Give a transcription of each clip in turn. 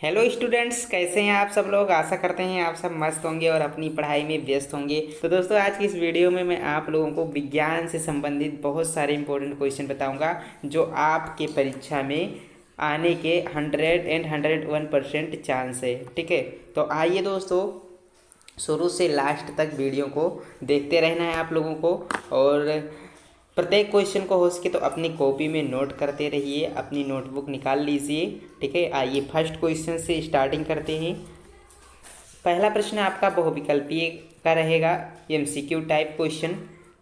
Hello students, कैसे हैं आप सब लोग। आशा करते हैं आप सब मस्त होंगे और अपनी पढ़ाई में व्यस्त होंगे। तो दोस्तों, आज की इस वीडियो में मैं आप लोगों को विज्ञान से संबंधित बहुत सारे इंपॉर्टेंट क्वेश्चन बताऊंगा जो आपके परीक्षा में आने के 101% चांस है। ठीक है, तो आइए दोस्तों, शुरू से लास्ट तक वीडियो को देखते रहना है आप लोगों को। और प्रत्येक क्वेश्चन को हो सके तो अपनी कॉपी में नोट करते रहिए, अपनी नोटबुक निकाल लीजिए। ठीक है, आइए फर्स्ट क्वेश्चन से स्टार्टिंग करते हैं। पहला प्रश्न आपका बहुविकल्पीय का रहेगा, एमसीक्यू टाइप क्वेश्चन।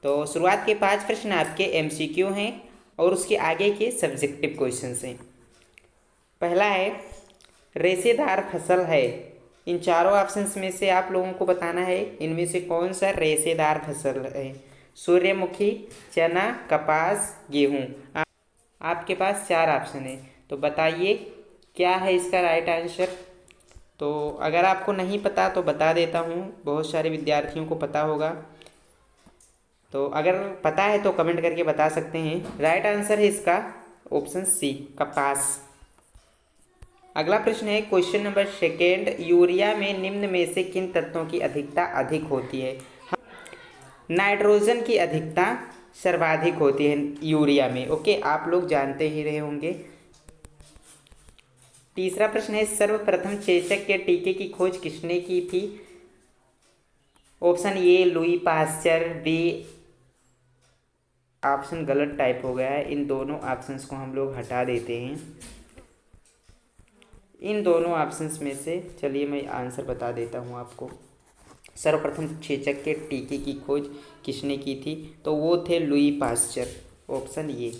तो शुरुआत के 5 प्रश्न आपके एमसीक्यू हैं और उसके आगे के सब्जेक्टिव क्वेश्चन हैं। पहला है, रेशेदार फसल है। इन चारों ऑप्शंस में से आप लोगों को बताना है इनमें से कौन सा रेशेदार फसल है। सूर्यमुखी, चना, कपास, गेहूँ। आपके पास 4 ऑप्शन है, तो बताइए क्या है इसका राइट आंसर। तो अगर आपको नहीं पता तो बता देता हूँ, बहुत सारे विद्यार्थियों को पता होगा। तो अगर पता है तो कमेंट करके बता सकते हैं। राइट आंसर है इसका ऑप्शन सी, कपास। अगला प्रश्न है क्वेश्चन नंबर सेकेंड, यूरिया में निम्न में से किन तत्वों की अधिकता अधिक होती है। नाइट्रोजन की अधिकता सर्वाधिक होती है यूरिया में। ओके, आप लोग जानते ही रहे होंगे। तीसरा प्रश्न है, सर्वप्रथम चेचक के टीके की खोज किसने की थी। Option A Louis Pasteur, B. Option गलत टाइप हो गया है, इन दोनों ऑप्शंस को हम लोग हटा देते हैं। इन दोनों ऑप्शंस में से चलिए मैं आंसर बता देता हूँ आपको। सर्वप्रथम चेचक के टीके की खोज किसने की थी, तो वो थे लुई पास्चर, ऑप्शन ए।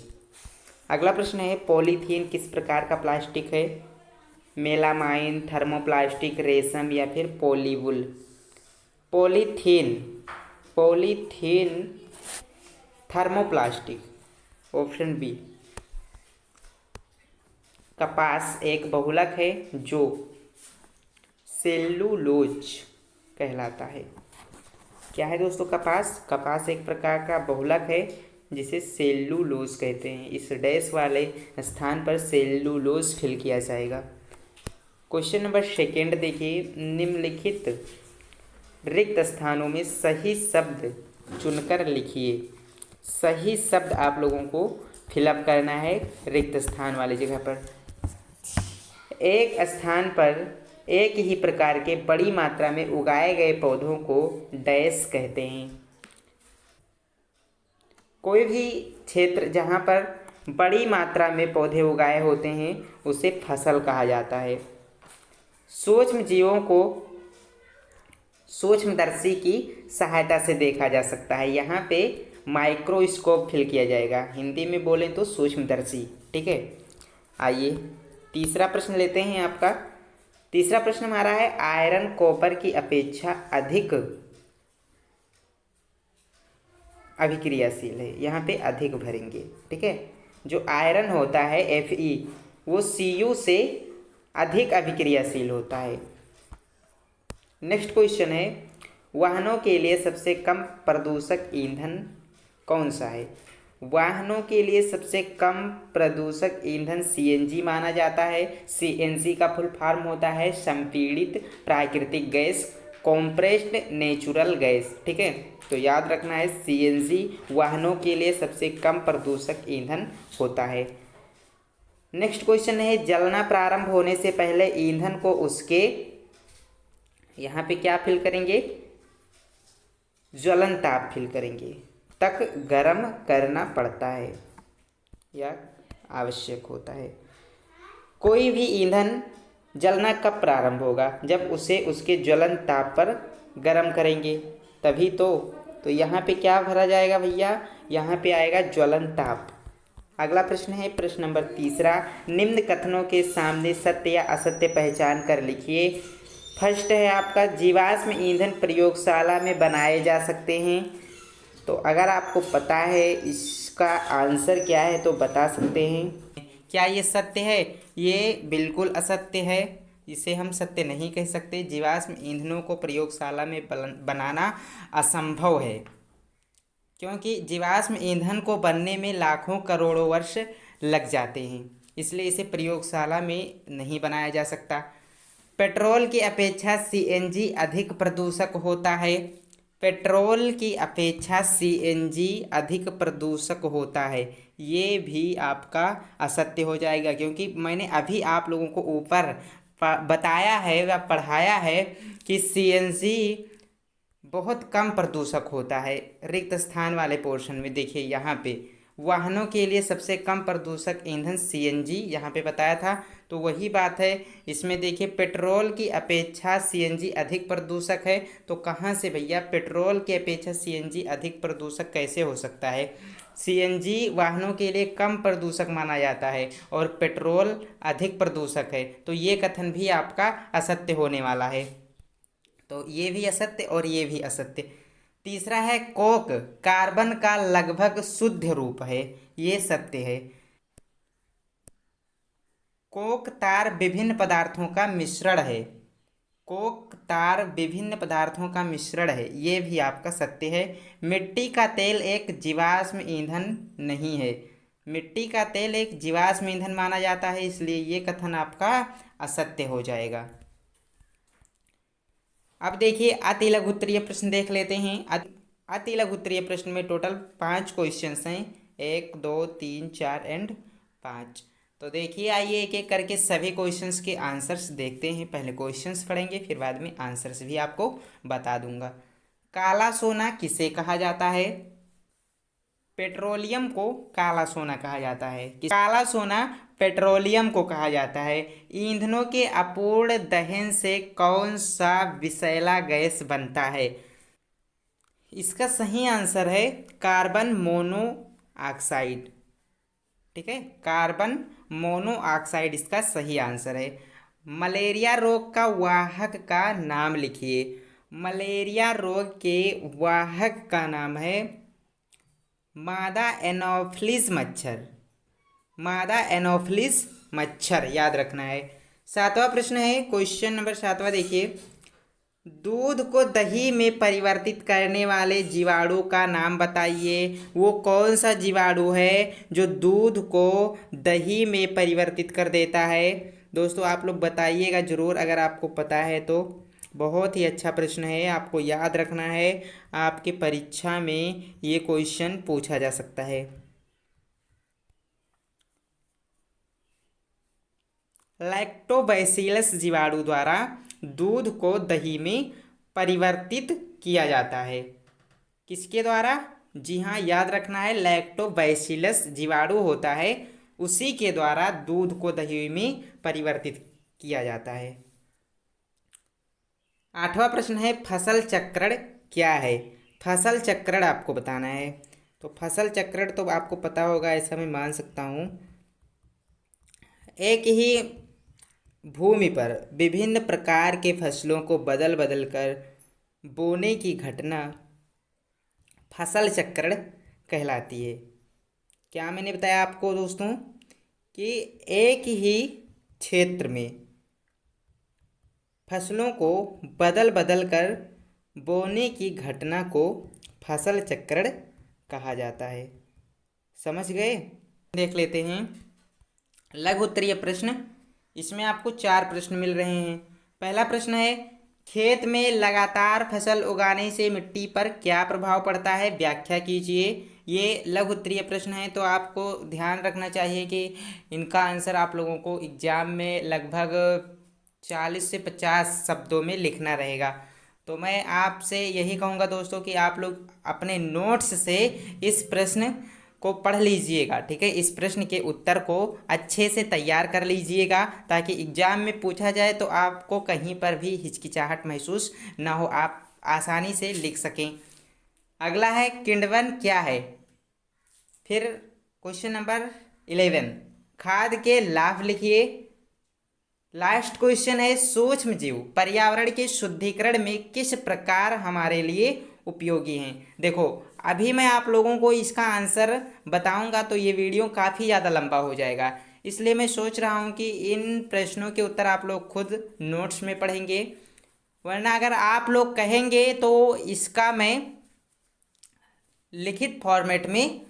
अगला प्रश्न है, पॉलीथीन किस प्रकार का प्लास्टिक है। मेलामाइन, थर्मोप्लास्टिक, रेशम या फिर polywool. Polythene polythene thermoplastic, option B. कपास एक बहुलक है जो सेल्यूलोज कहलाता है। क्या है दोस्तों कपास एक प्रकार का बहुलक है जिसे सेल्यूलोज कहते हैं। इस डैश वाले स्थान पर सेल्यूलोज फिल किया जाएगा। क्वेश्चन नंबर सेकेंड देखिए, निम्नलिखित रिक्त स्थानों में सही शब्द चुनकर लिखिए। सही शब्द आप लोगों को फिलअप करना है रिक्त स्थान वाली जगह पर। एक स्थान पर एक ही प्रकार के बड़ी मात्रा में उगाए गए पौधों को डैश कहते हैं। कोई भी क्षेत्र जहाँ पर बड़ी मात्रा में पौधे उगाए होते हैं उसे फसल कहा जाता है। सूक्ष्म जीवों को सूक्ष्मदर्शी की सहायता से देखा जा सकता है। यहाँ पे माइक्रोस्कोप फिल किया जाएगा, हिंदी में बोलें तो सूक्ष्मदर्शी। ठीक है, आइए तीसरा प्रश्न लेते हैं आपका। तीसरा प्रश्न हमारा है, आयरन कॉपर की अपेक्षा अधिक अभिक्रियाशील है। यहाँ पे अधिक भरेंगे। ठीक है, जो आयरन होता है Fe वो Cu से अधिक अभिक्रियाशील होता है। नेक्स्ट क्वेश्चन है, वाहनों के लिए सबसे कम प्रदूषक ईंधन कौन सा है। वाहनों के लिए सबसे कम प्रदूषक ईंधन CNG माना जाता है। CNG का फुल फॉर्म होता है संपीड़ित प्राकृतिक गैस, कॉम्प्रेस्ड नेचुरल गैस। ठीक है, तो याद रखना है CNG वाहनों के लिए सबसे कम प्रदूषक ईंधन होता है। नेक्स्ट क्वेश्चन है, जलना प्रारंभ होने से पहले ईंधन को उसके, यहाँ पे क्या फिल करेंगे, ज्वलन ताप फिल करेंगे, तक गर्म करना पड़ता है या आवश्यक होता है। कोई भी ईंधन जलना कब प्रारंभ होगा, जब उसे उसके ज्वलन ताप पर गर्म करेंगे तभी तो यहाँ पे क्या भरा जाएगा भैया, यहाँ पे आएगा ज्वलन ताप। अगला प्रश्न है प्रश्न नंबर तीसरा, निम्न कथनों के सामने सत्य या असत्य पहचान कर लिखिए। फर्स्ट है आपका, जीवाश्म ईंधन प्रयोगशाला में बनाए जा सकते हैं। तो अगर आपको पता है इसका आंसर क्या है तो बता सकते हैं। क्या ये सत्य है? ये बिल्कुल असत्य है, इसे हम सत्य नहीं कह सकते। जीवाश्म ईंधनों को प्रयोगशाला में बनाना असंभव है, क्योंकि जीवाश्म ईंधन को बनने में लाखों करोड़ों वर्ष लग जाते हैं, इसलिए इसे प्रयोगशाला में नहीं बनाया जा सकता। पेट्रोल की अपेक्षा सीएनजी अधिक प्रदूषक होता है। पेट्रोल की अपेक्षा सीएनजी अधिक प्रदूषक होता है, ये भी आपका असत्य हो जाएगा, क्योंकि मैंने अभी आप लोगों को ऊपर बताया है व पढ़ाया है कि सीएनजी बहुत कम प्रदूषक होता है। रिक्त स्थान वाले पोर्शन में देखिए, यहाँ पे वाहनों के लिए सबसे कम प्रदूषक ईंधन सीएनजी यहाँ पे बताया था, तो वही बात है इसमें। देखिए पेट्रोल की अपेक्षा सीएनजी अधिक प्रदूषक है, तो कहाँ से भैया पेट्रोल की अपेक्षा सीएनजी अधिक प्रदूषक कैसे हो सकता है? सीएनजी वाहनों के लिए कम प्रदूषक माना जाता है और पेट्रोल अधिक प्रदूषक है, तो ये कथन भी आपका असत्य होने वाला है। तो ये भी असत्य और ये भी असत्य। तीसरा है कोक कार्बन का लगभग शुद्ध रूप है, ये सत्य है। कोक तार विभिन्न पदार्थों का मिश्रण है। कोक तार विभिन्न पदार्थों का मिश्रण है, ये भी आपका सत्य है। मिट्टी का तेल एक जीवाश्म ईंधन नहीं है। मिट्टी का तेल एक जीवाश्म ईंधन माना जाता है, इसलिए ये कथन आपका असत्य हो जाएगा। अब देखिए अति लघु उत्तरीय प्रश्न देख लेते हैं। अति लघु उत्तरीय प्रश्न में टोटल 5 क्वेश्चंस हैं, 1 2 3 4 एंड 5। तो देखिए आइए एक एक करके सभी क्वेश्चंस के आंसर्स देखते हैं। पहले क्वेश्चंस पढ़ेंगे, फिर बाद में आंसर्स भी आपको बता दूंगा। काला सोना किसे कहा जाता है? पेट्रोलियम को काला सोना कहा जाता है। काला सोना पेट्रोलियम को कहा जाता है। ईंधनों के अपूर्ण दहन से कौन सा विषैला गैस बनता है? इसका सही आंसर है कार्बन मोनोऑक्साइड। ठीक है, कार्बन मोनोऑक्साइड इसका सही आंसर है। मलेरिया रोग का वाहक का नाम लिखिए। मलेरिया रोग के वाहक का नाम है मादा एनोफ्लिस मच्छर। मादा एनोफ्लिस मच्छर याद रखना है। 7वां प्रश्न है, क्वेश्चन नंबर 7वां देखिए। दूध को दही में परिवर्तित करने वाले जीवाणु का नाम बताइए। वो कौन सा जीवाणु है जो दूध को दही में परिवर्तित कर देता है? दोस्तों आप लोग बताइएगा ज़रूर, अगर आपको पता है तो। बहुत ही अच्छा प्रश्न है, आपको याद रखना है, आपके परीक्षा में ये क्वेश्चन पूछा जा सकता है। लैक्टोबैसिलस जीवाणु द्वारा दूध को दही में परिवर्तित किया जाता है। किसके द्वारा? जी हाँ, याद रखना है, लैक्टोबैसिलस जीवाणु होता है, उसी के द्वारा दूध को दही में परिवर्तित किया जाता है। 8वां प्रश्न है, फसल चक्रण क्या है? फसल चक्रण आपको बताना है। तो फसल चक्रण तो आपको पता होगा, ऐसा मैं मान सकता हूँ। एक ही भूमि पर विभिन्न प्रकार के फसलों को बदल बदल कर बोने की घटना फसल चक्रण कहलाती है। क्या मैंने बताया आपको दोस्तों कि एक ही क्षेत्र में फसलों को बदल बदल कर बोने की घटना को फसल चक्रण कहा जाता है। समझ गए? देख लेते हैं लघु उत्तरीय प्रश्न। इसमें आपको 4 प्रश्न मिल रहे हैं। पहला प्रश्न है, खेत में लगातार फसल उगाने से मिट्टी पर क्या प्रभाव पड़ता है? व्याख्या कीजिए। ये लघु उत्तरीय प्रश्न है, तो आपको ध्यान रखना चाहिए कि इनका आंसर आप लोगों को एग्जाम में लगभग 40 से 50 शब्दों में लिखना रहेगा। तो मैं आपसे यही कहूँगा दोस्तों कि आप लोग अपने नोट्स से इस प्रश्न को पढ़ लीजिएगा। ठीक है, इस प्रश्न के उत्तर को अच्छे से तैयार कर लीजिएगा, ताकि एग्जाम में पूछा जाए तो आपको कहीं पर भी हिचकिचाहट महसूस ना हो, आप आसानी से लिख सकें। अगला है, किण्वन क्या है? फिर क्वेश्चन नंबर 11, खाद के लाभ लिखिए। लास्ट क्वेश्चन है, सूक्ष्म जीव पर्यावरण के शुद्धिकरण में किस प्रकार हमारे लिए उपयोगी हैं? देखो अभी मैं आप लोगों को इसका आंसर बताऊंगा तो ये वीडियो काफ़ी ज़्यादा लंबा हो जाएगा, इसलिए मैं सोच रहा हूँ कि इन प्रश्नों के उत्तर आप लोग खुद नोट्स में पढ़ेंगे, वरना अगर आप लोग कहेंगे तो इसका मैं लिखित फॉर्मेट में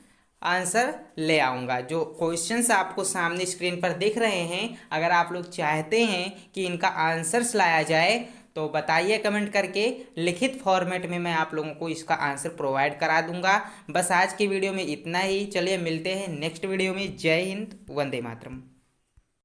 आंसर ले आऊँगा। जो क्वेश्चंस आपको सामने स्क्रीन पर दिख रहे हैं, अगर आप लोग चाहते हैं कि इनका आंसर्स लाया जाए तो बताइए कमेंट करके। लिखित फॉर्मेट में मैं आप लोगों को इसका आंसर प्रोवाइड करा दूंगा। बस आज की वीडियो में इतना ही। चलिए मिलते हैं नेक्स्ट वीडियो में। जय हिंद, वंदे मातरम।